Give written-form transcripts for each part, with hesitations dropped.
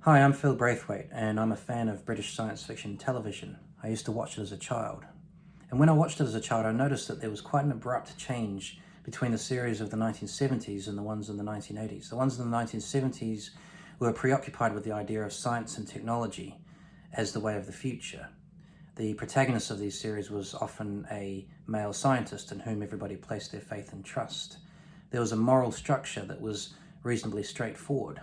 Hi, I'm Phil Braithwaite, and I'm a fan of British science fiction television. I used to watch it as a child. And when I watched it as a child, I noticed that there was quite an abrupt change between the series of the 1970s and the ones in the 1980s. The ones in the 1970s were preoccupied with the idea of science and technology as the way of the future. The protagonist of these series was often a male scientist in whom everybody placed their faith and trust. There was a moral structure that was reasonably straightforward.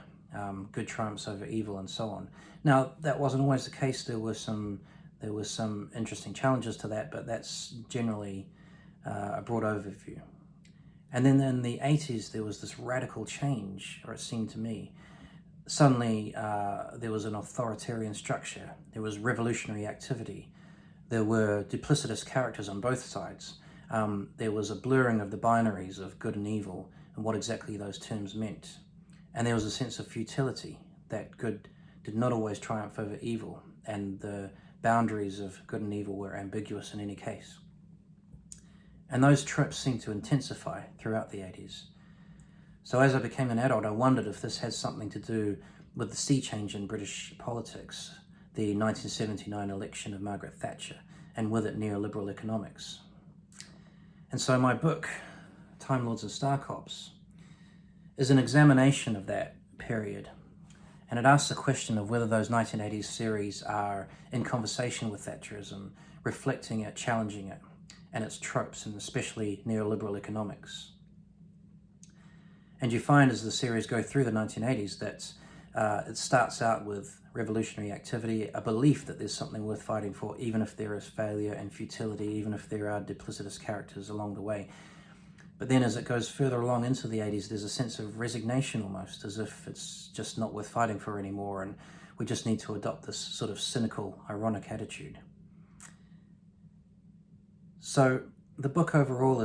Good triumphs over evil and so on. Now, that wasn't always the case. There were some interesting challenges to that, but that's generally a broad overview. And then in the 80s, there was this radical change, or it seemed to me. Suddenly, there was an authoritarian structure. There was revolutionary activity. There were duplicitous characters on both sides. There was a blurring of the binaries of good and evil and what exactly those terms meant. And there was a sense of futility, that good did not always triumph over evil, and the boundaries of good and evil were ambiguous in any case. And those tropes seemed to intensify throughout the 80s. So as I became an adult, I wondered if this had something to do with the sea change in British politics, the 1979 election of Margaret Thatcher, and with it neoliberal economics. And so my book, Time Lords and Star Cops, is an examination of that period, and it asks the question of whether those 1980s series are in conversation with Thatcherism, reflecting it, challenging it, and its tropes, and especially neoliberal economics. And you find as the series go through the 1980s that it starts out with revolutionary activity, a belief that there's something worth fighting for, even if there is failure and futility, even if there are duplicitous characters along the way. But then as it goes further along into the 80s, there's a sense of resignation almost, as if it's just not worth fighting for anymore, and we just need to adopt this sort of cynical, ironic attitude. So the book overall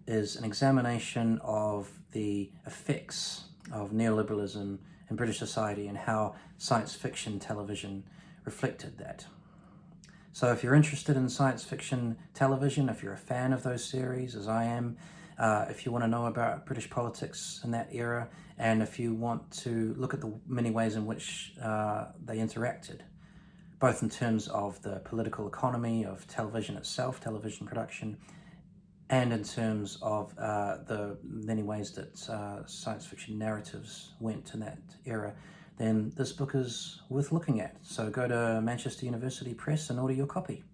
is an examination of the effects of neoliberalism in British society and how science fiction television reflected that. So if you're interested in science fiction television, if you're a fan of those series, as I am, if you want to know about British politics in that era, and if you want to look at the many ways in which they interacted, both in terms of the political economy of television itself, television production, and in terms of the many ways that science fiction narratives went in that era, then this book is worth looking at. So go to Manchester University Press and order your copy.